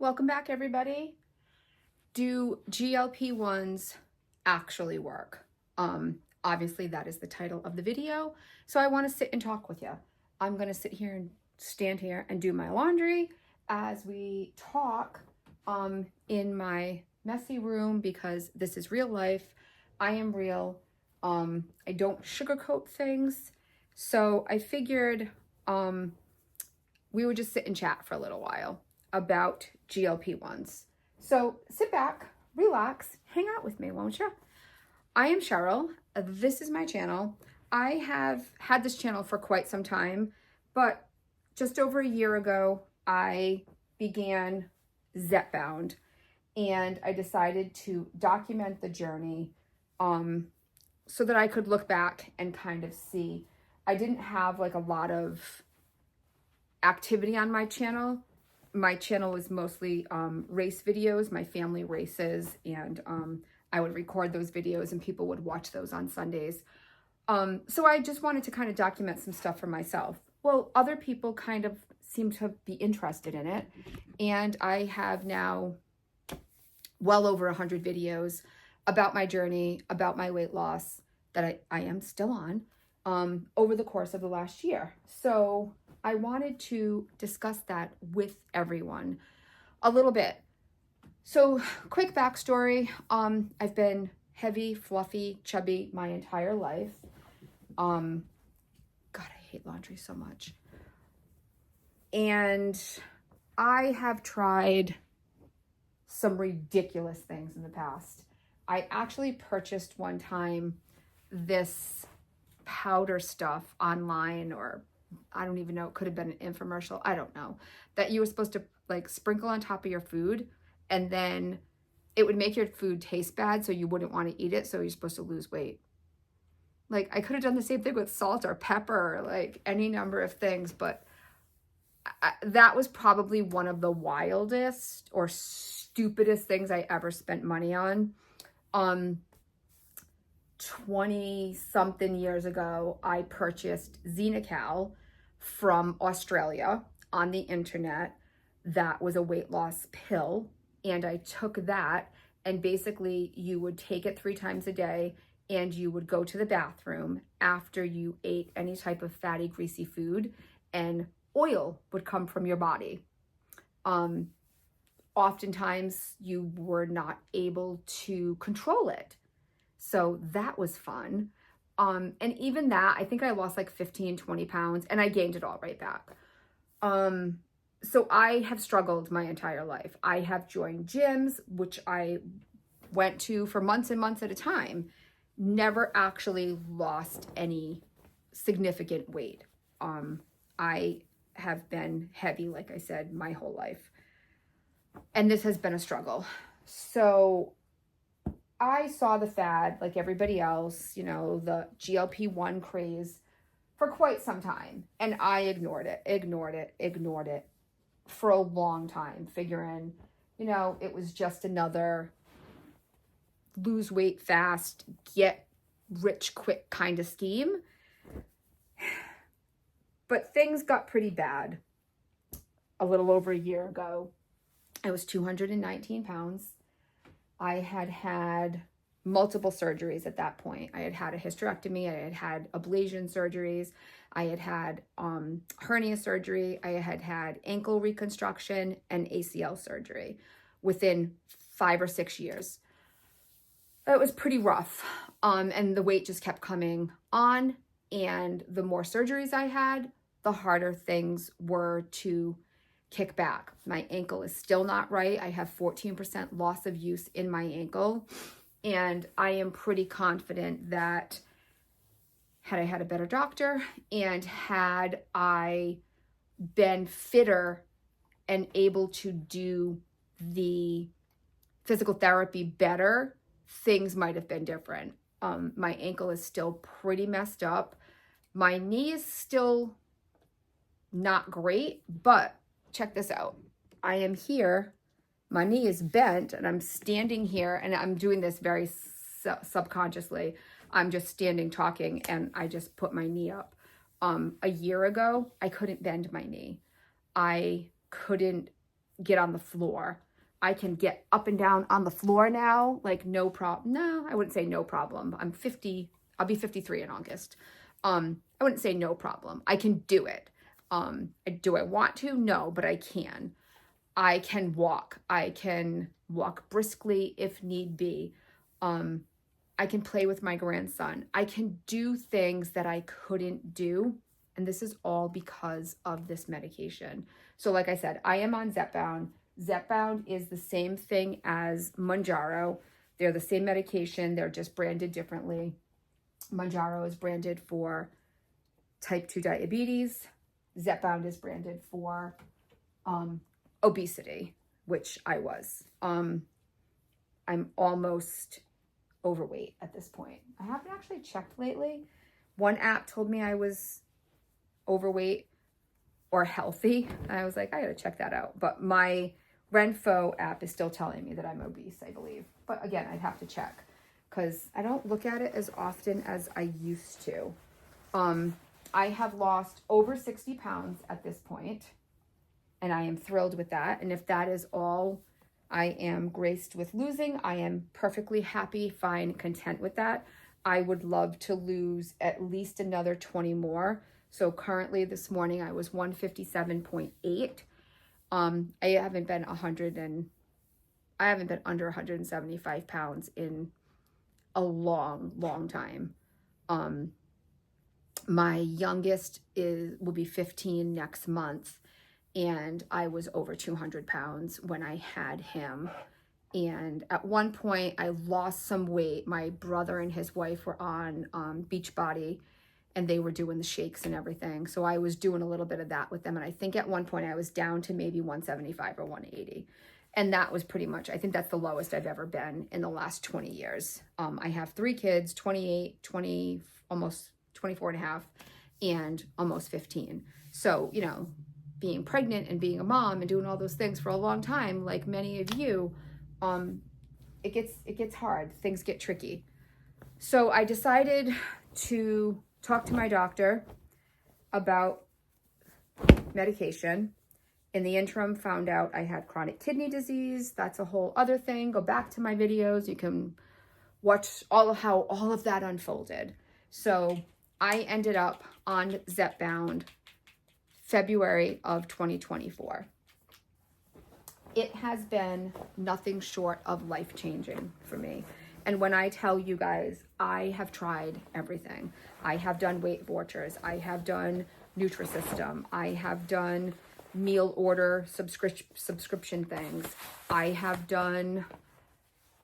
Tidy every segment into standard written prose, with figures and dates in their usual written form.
Welcome back, everybody. Do GLP1s actually work? Obviously, that is the title of the video. So I want to sit and talk with you. I'm going to sit here and stand here and do my laundry as we talk in my messy room because this is real life. I am real. I don't sugarcoat things. So I figured we would just sit and chat for a little while about GLP1s. So sit back, relax, hang out with me, won't you? I am Cheryl. This is my channel. I have had this channel for quite some time, but just over a year ago, I began Zepbound, and I decided to document the journey so that I could look back and kind of see. I didn't have like a lot of activity on my channel. My channel was mostly race videos, my family races, and I would record those videos and people would watch those on Sundays. So I just wanted to kind of document some stuff for myself. Well, other people kind of seem to be interested in it, and I have now well over 100 videos about my journey, about my weight loss that I am still on over the course of the last year. So I wanted to discuss that with everyone a little bit. So quick backstory. I've been heavy, fluffy, chubby my entire life. God, I hate laundry so much. And I have tried some ridiculous things in the past. I actually purchased one time this powder stuff online, or I don't even know, it could have been an infomercial, I don't know, that you were supposed to like sprinkle on top of your food, and then it would make your food taste bad so you wouldn't want to eat it, so you're supposed to lose weight. Like, I could have done the same thing with salt or pepper, or like any number of things, but that was probably one of the wildest or stupidest things I ever spent money on. 20 something years ago, I purchased Xenical from Australia on the internet. That was a weight loss pill, and I took that, and basically you would take it 3 times a day, and you would go to the bathroom after you ate any type of fatty, greasy food, and oil would come from your body. Oftentimes you were not able to control it. So that was fun. And even that, I think I lost like 15, 20 pounds, and I gained it all right back. So I have struggled my entire life. I have joined gyms, which I went to for months and months at a time, never actually lost any significant weight. I have been heavy, like I said, my whole life. And this has been a struggle. So I saw the fad like everybody else, you know, the GLP-1 craze for quite some time. And I ignored it for a long time, figuring, you know, it was just another lose weight fast, get rich quick kind of scheme. But things got pretty bad a little over a year ago. I was 219 pounds. I had had multiple surgeries at that point. I had had a hysterectomy. I had had ablation surgeries. I had had hernia surgery. I had had ankle reconstruction and ACL surgery within 5 or 6 years. It was pretty rough. And the weight just kept coming on. And the more surgeries I had, the harder things were to kick back. My ankle is still not right. I have 14% loss of use in my ankle. And I am pretty confident that had I had a better doctor and had I been fitter and able to do the physical therapy better, things might have been different. My ankle is still pretty messed up. My knee is still not great, but check this out. I am here, my knee is bent, and I'm standing here, and I'm doing this very subconsciously. I'm just standing talking, and I just put my knee up. A year ago, I couldn't bend my knee. I couldn't get on the floor. I can get up and down on the floor now, like no problem. No, I wouldn't say no problem. I'm 50. I'll be 53 in August. I wouldn't say no problem. I can do it. Do I want to? No, but I can. I can walk. I can walk briskly if need be. I can play with my grandson. I can do things that I couldn't do. And this is all because of this medication. So like I said, I am on Zepbound. Zepbound is the same thing as Mounjaro. They're the same medication. They're just branded differently. Mounjaro is branded for type 2 diabetes. Zepbound is branded for obesity, which I was. I'm almost overweight at this point. I haven't actually checked lately. One app told me I was overweight or healthy. And I was like, I gotta check that out. But my Renfo app is still telling me that I'm obese, I believe. But again, I'd have to check because I don't look at it as often as I used to. I have lost over 60 pounds at this point, and I am thrilled with that. And if that is all I am graced with losing, I am perfectly happy, fine, content with that. I would love to lose at least another 20 more. So currently this morning I was 157.8. I haven't been under 175 pounds in a long time. My youngest will be 15 next month, and I was over 200 pounds when I had him. And at one point I lost some weight. My brother and his wife were on Beachbody, and they were doing the shakes and everything. So I was doing a little bit of that with them. And I think at one point I was down to maybe 175 or 180. And that was pretty much, I think that's the lowest I've ever been in the last 20 years. I have 3 kids, 28, 20, almost 24 and a half, and almost 15. So, you know, being pregnant and being a mom and doing all those things for a long time, like many of you, it gets hard. Things get tricky. So I decided to talk to my doctor about medication. In the interim, found out I had chronic kidney disease. That's a whole other thing. Go back to my videos. You can watch how all of that unfolded. So I ended up on Zepbound February of 2024. It has been nothing short of life-changing for me. And when I tell you guys, I have tried everything. I have done Weight Watchers. I have done Nutrisystem. I have done meal order subscription things. I have done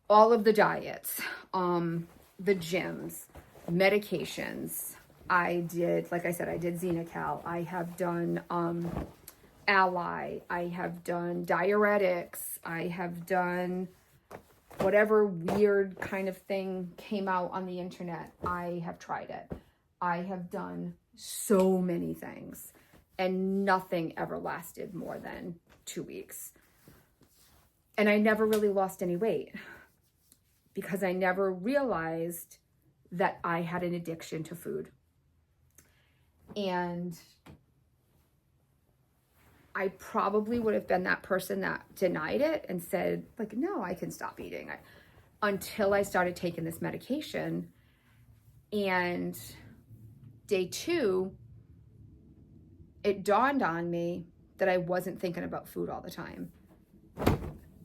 all of the diets, the gyms, medications. I did, like I said, I did Xenical. I have done Ally. I have done diuretics. I have done whatever weird kind of thing came out on the internet. I have tried it. I have done so many things, and nothing ever lasted more than 2 weeks. And I never really lost any weight because I never realized that I had an addiction to food. And I probably would have been that person that denied it and said, like, no, I can stop eating it, until I started taking this medication. And day 2, it dawned on me that I wasn't thinking about food all the time.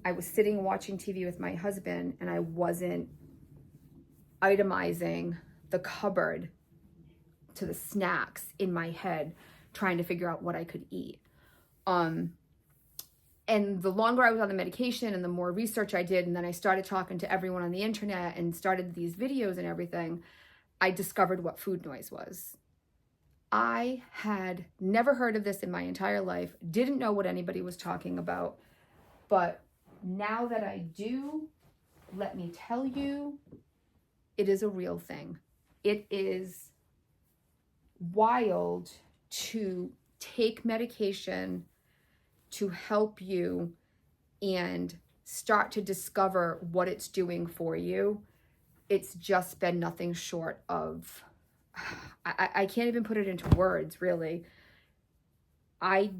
I was sitting watching TV with my husband, and I wasn't itemizing the cupboard to the snacks in my head, trying to figure out what I could eat. And the longer I was on the medication and the more research I did, and then I started talking to everyone on the internet and started these videos and everything, I discovered what food noise was. I had never heard of this in my entire life, didn't know what anybody was talking about, but now that I do, let me tell you, it is a real thing. It is wild to take medication to help you and start to discover what it's doing for you. It's just been nothing short of, I can't even put it into words, really. I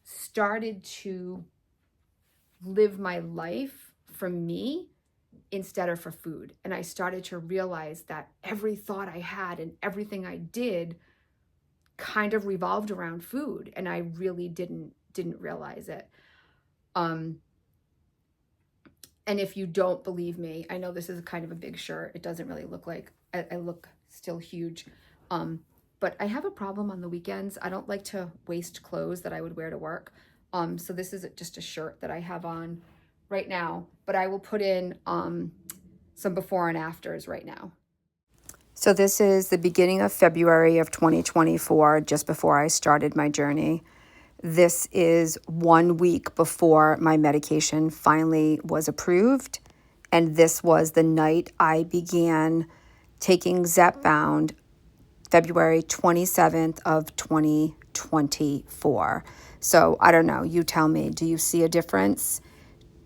started to live my life for me instead of for food. And I started to realize that every thought I had and everything I did kind of revolved around food, and I really didn't realize it. And if you don't believe me, I know this is kind of a big shirt. It doesn't really look like I look still huge. But I have a problem on the weekends. I don't like to waste clothes that I would wear to work. So this is just a shirt that I have on right now, but I will put in some before and afters right now. So this is the beginning of February of 2024, just before I started my journey. This is 1 week before my medication finally was approved. And this was the night I began taking Zepbound, February 27th of 2024. So I don't know, you tell me, do you see a difference?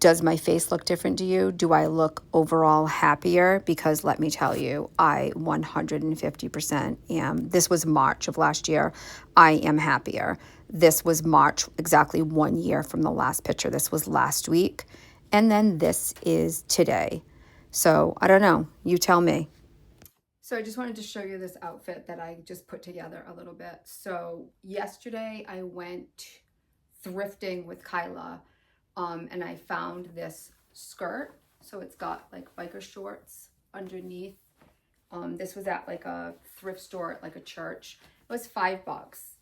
Does my face look different to you? Do I look overall happier? Because let me tell you, I 150% am. This was March of last year. I am happier. This was March, exactly 1 year from the last picture. This was last week. And then this is today. So I don't know. You tell me. So I just wanted to show you this outfit that I just put together a little bit. So yesterday I went thrifting with Kyla. And I found this skirt. So it's got like biker shorts underneath. This was at like a thrift store at like a church. It was $5.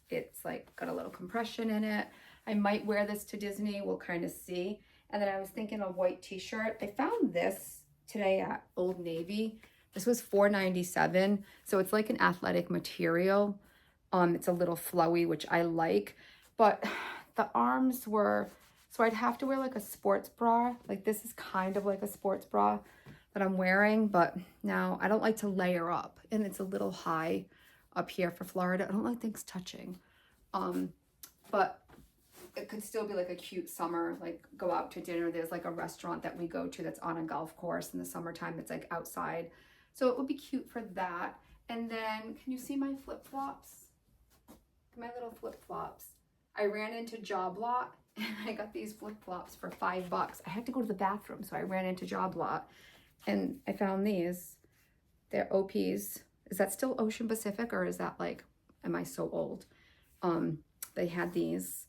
It's like got a little compression in it. I might wear this to Disney. We'll kind of see. And then I was thinking a white t-shirt. I found this today at Old Navy. This was $4.97. So it's like an athletic material. It's a little flowy, which I like. But the arms were... So I'd have to wear like a sports bra. Like this is kind of like a sports bra that I'm wearing, but now I don't like to layer up, and it's a little high up here for Florida. I don't like things touching. But it could still be like a cute summer, like go out to dinner. There's like a restaurant that we go to that's on a golf course in the summertime. It's like outside. So it would be cute for that. And then can you see my flip-flops? My little flip-flops. I ran into Job Lot. And I got these flip-flops for $5. I had to go to the bathroom, so I ran into Job Lot and I found these. They're OPs. Is that still Ocean Pacific, or is that like, am I so old? They had these,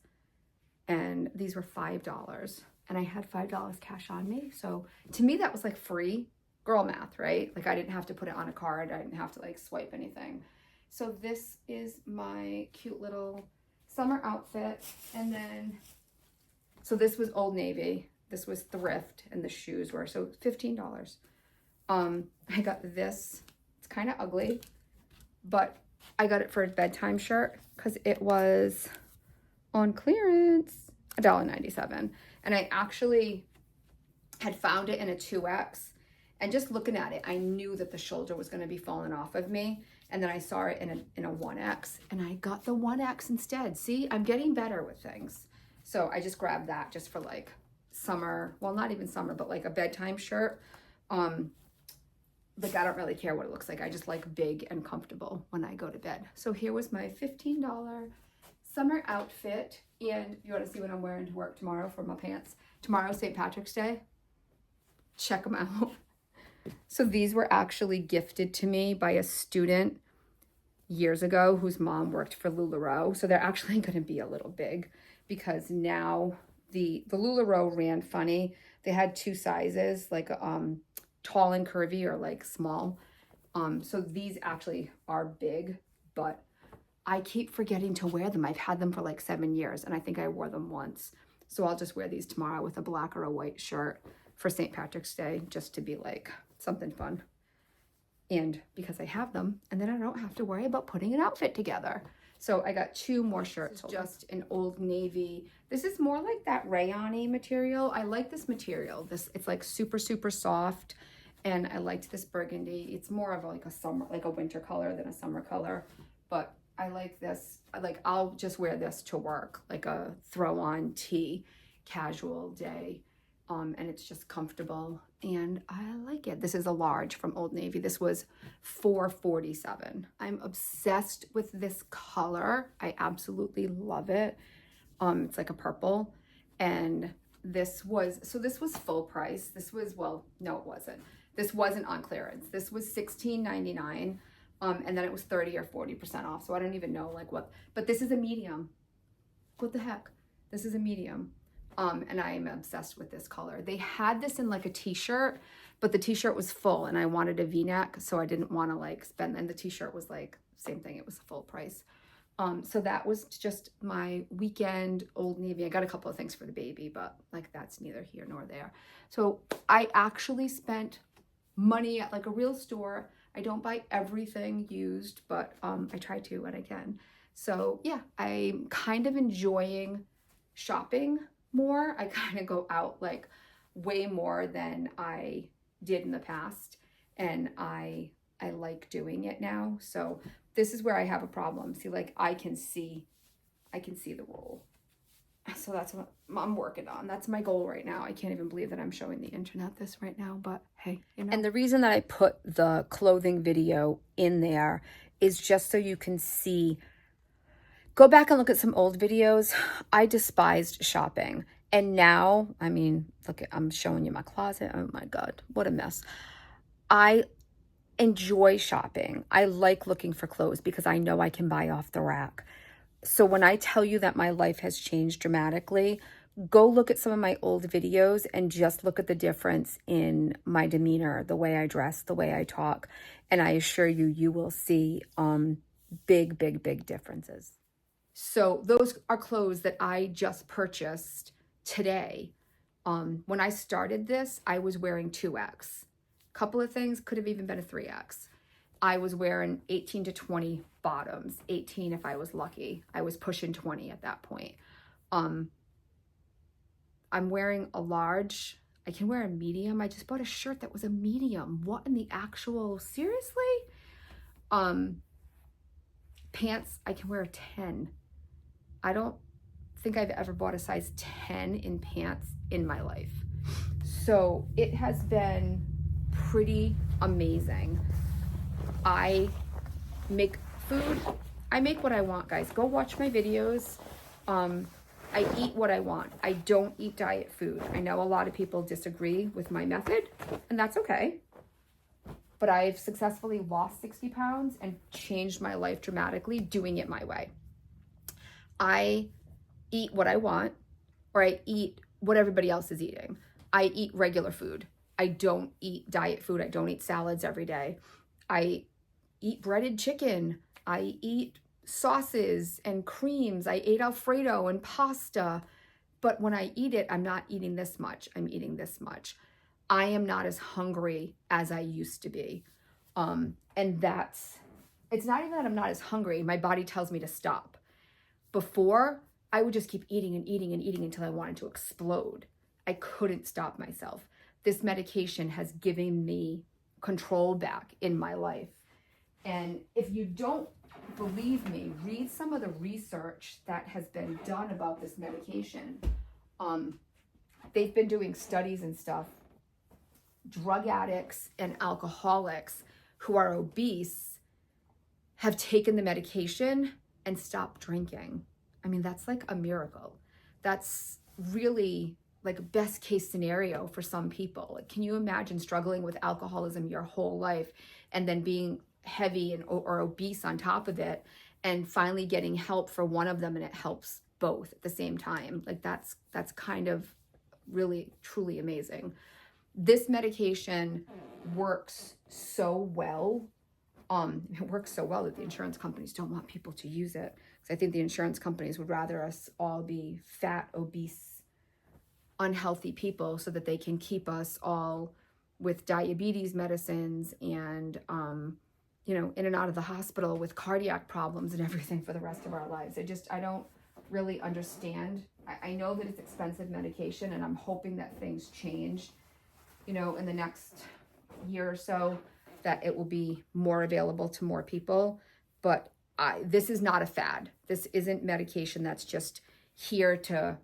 and these were $5, and I had $5 cash on me. So to me, that was like free girl math, right? Like I didn't have to put it on a card. I didn't have to like swipe anything. So this is my cute little summer outfit. And then so this was Old Navy. This was thrift, and the shoes were so $15. I got this. It's kind of ugly, but I got it for a bedtime shirt because it was on clearance, $1.97. And I actually had found it in a 2X, and just looking at it, I knew that the shoulder was going to be falling off of me. And then I saw it in a 1X, and I got the 1X instead. See, I'm getting better with things. So I just grabbed that just for like summer, well, not even summer, but like a bedtime shirt. Like I don't really care what it looks like. I just like big and comfortable when I go to bed. So here was my $15 summer outfit. And you want to see what I'm wearing to work tomorrow for my pants? Tomorrow's St. Patrick's Day. Check them out. So these were actually gifted to me by a student years ago whose mom worked for LuLaRoe. So they're actually going to be a little big, because now the LuLaRoe ran funny. They had 2 sizes, like tall and curvy or like small. So these actually are big, but I keep forgetting to wear them. I've had them for like 7 years, and I think I wore them once. So I'll just wear these tomorrow with a black or a white shirt for St. Patrick's Day, just to be like something fun. And because I have them, and then I don't have to worry about putting an outfit together. So I got 2 more shirts. Just an Old Navy. This is more like that rayon-y material. I like this material. It's like super, super soft. And I liked this burgundy. It's more of like a summer, like a winter color than a summer color. But I like this. I'll just wear this to work, like a throw-on tee, casual day. And it's just comfortable, and I like it. This is a large from Old Navy. This was $4.47. I'm obsessed with this color. I absolutely love it. It's like a purple, and this was full price. This was, well, no, it wasn't. This wasn't on clearance. This was $16.99. And then it was 30 or 40% off. So I don't even know like what, but this is a medium. What the heck? This is a medium. And I am obsessed with this color. They had this in like a t-shirt, but the t-shirt was full and I wanted a v-neck. So I didn't want to like spend, and the t-shirt was like, same thing. It was full price. So that was just my weekend Old Navy. I got a couple of things for the baby, but like that's neither here nor there. So I actually spent money at like a real store. I don't buy everything used, but I try to when I can. So yeah, I'm kind of enjoying shopping more. I kind of go out like way more than I did in the past, and I like doing it now. So this is where I have a problem. See, like I can see the roll. So that's what I'm working on. That's my goal right now. I can't even believe that I'm showing the internet this right now, but hey, you know. And the reason that I put the clothing video in there is just so you can see. Go back and look at some old videos. I despised shopping. And now, I mean, look, I'm showing you my closet. Oh my God, what a mess. I enjoy shopping. I like looking for clothes because I know I can buy off the rack. So when I tell you that my life has changed dramatically, go look at some of my old videos and just look at the difference in my demeanor, the way I dress, the way I talk. And I assure you, you will see big, big, big differences. So those are clothes that I just purchased today. When I started this, I was wearing 2X. Couple of things, could have even been a 3X. I was wearing 18 to 20 bottoms, 18 if I was lucky. I was pushing 20 at that point. I'm wearing a large. I can wear a medium. I just bought a shirt that was a medium. What in the actual, seriously? Pants, I can wear a 10. I don't think I've ever bought a size 10 in pants in my life. So it has been pretty amazing. I make food. I make what I want, guys. Go watch my videos. I eat what I want. I don't eat diet food. I know a lot of people disagree with my method, and that's okay. But I've successfully lost 60 pounds and changed my life dramatically doing it my way. I eat what I want, or I eat what everybody else is eating. I eat regular food. I don't eat diet food. I don't eat salads every day. I eat breaded chicken. I eat sauces and creams. I ate Alfredo and pasta. But when I eat it, I'm not eating this much. I'm eating this much. I am not as hungry as I used to be. And it's not even that I'm not as hungry. My body tells me to stop. Before, I would just keep eating and eating and eating until I wanted to explode. I couldn't stop myself. This medication has given me control back in my life. And if you don't believe me, read some of the research that has been done about this medication. They've been doing studies and stuff. Drug addicts and alcoholics who are obese have taken the medication and stopped drinking. I mean, that's like a miracle. That's really like a best case scenario for some people. Like, can you imagine struggling with alcoholism your whole life and then being heavy or obese on top of it and finally getting help for one of them and it helps both at the same time? Like that's kind of really, truly amazing. This medication works so well. It works so well that the insurance companies don't want people to use it. Because I think the insurance companies would rather us all be fat, obese, unhealthy people so that they can keep us all with diabetes medicines and, in and out of the hospital with cardiac problems and everything for the rest of our lives. I don't really understand. I know that it's expensive medication, and I'm hoping that things change, in the next year or so, that it will be more available to more people. But this is not a fad. This isn't medication that's just here to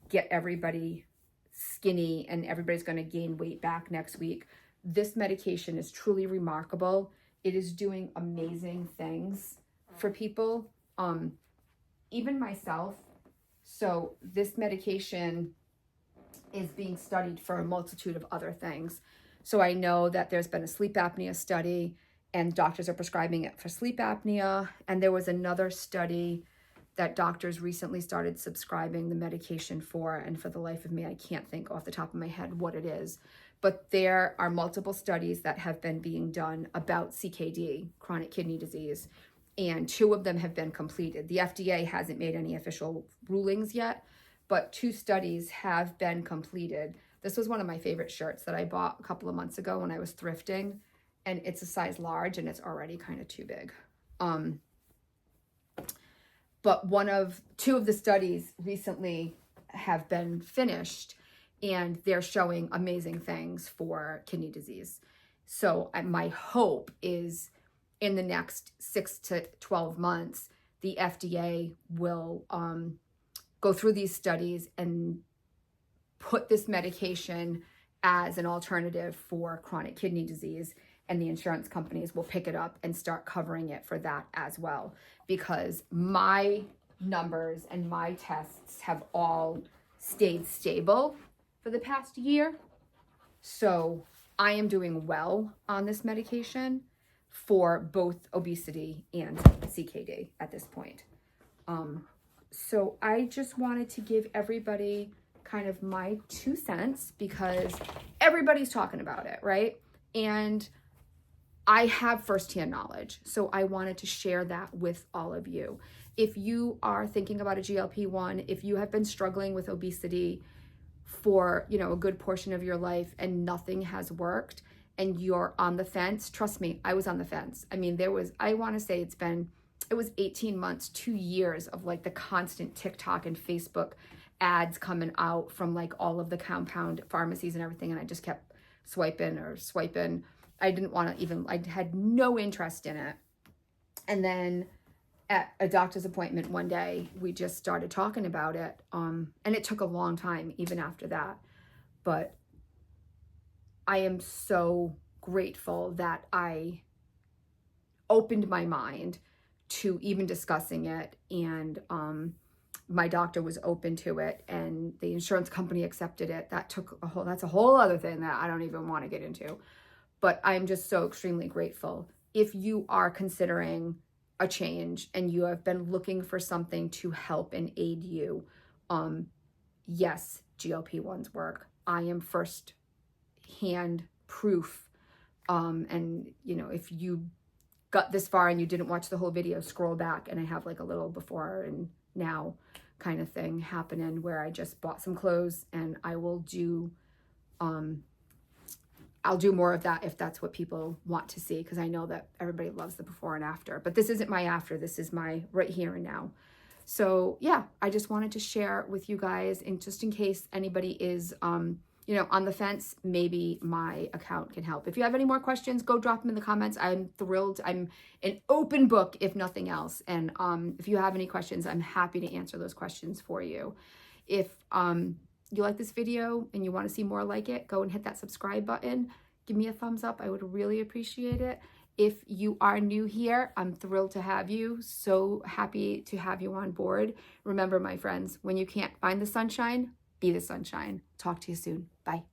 get everybody skinny and everybody's going to gain weight back next week. This medication is truly remarkable. It is doing amazing things for people, even myself. So this medication is being studied for a multitude of other things. So I know that there's been a sleep apnea study and doctors are prescribing it for sleep apnea. And there was another study that doctors recently started subscribing the medication for. And for the life of me, I can't think off the top of my head what it is. But there are multiple studies that have been being done about CKD, chronic kidney disease, and 2 of them have been completed. The FDA hasn't made any official rulings yet, but 2 studies have been completed. This was one of my favorite shirts that I bought a couple of months ago when I was thrifting, and it's a size large and it's already kind of too big. But 2 of the studies recently have been finished, and they're showing amazing things for kidney disease. So my hope is in the next 6 to 12 months, the FDA will go through these studies and put this medication as an alternative for chronic kidney disease, and the insurance companies will pick it up and start covering it for that as well. Because my numbers and my tests have all stayed stable for the past year. So I am doing well on this medication for both obesity and CKD at this point. So I just wanted to give everybody kind of my 2 cents because everybody's talking about it, right? And I have firsthand knowledge, so I wanted to share that with all of you. If you are thinking about a GLP-1, if you have been struggling with obesity for, a good portion of your life and nothing has worked and you're on the fence, trust me, I was on the fence. I mean, I want to say it was 18 months, 2 years of like the constant TikTok and Facebook ads coming out from like all of the compound pharmacies and everything. And I just kept swiping. I didn't want to I had no interest in it. And then at a doctor's appointment one day, we just started talking about it. And it took a long time even after that. But I am so grateful that I opened my mind to even discussing it. And my doctor was open to it and the insurance company accepted it. That's a whole other thing that I don't even want to get into. But I'm just so extremely grateful. If you are considering a change and you have been looking for something to help and aid you, yes, GLP-1's work. I am first-hand proof. And, if you got this far and you didn't watch the whole video, scroll back and I have like a little before and now kind of thing happening where I just bought some clothes, and I will do I'll do more of that if that's what people want to see, because I know that everybody loves the before and after. But this isn't my after. This is my right here and now. So yeah, I just wanted to share with you guys, and just in case anybody is, on the fence, maybe my account can help. If you have any more questions, go drop them in the comments. I'm thrilled. I'm an open book, if nothing else. And if you have any questions, I'm happy to answer those questions for you. If you like this video and you want to see more like it, go and hit that subscribe button. Give me a thumbs up. I would really appreciate it. If you are new here, I'm thrilled to have you. So happy to have you on board. Remember, my friends, when you can't find the sunshine, be the sunshine. Talk to you soon. Bye.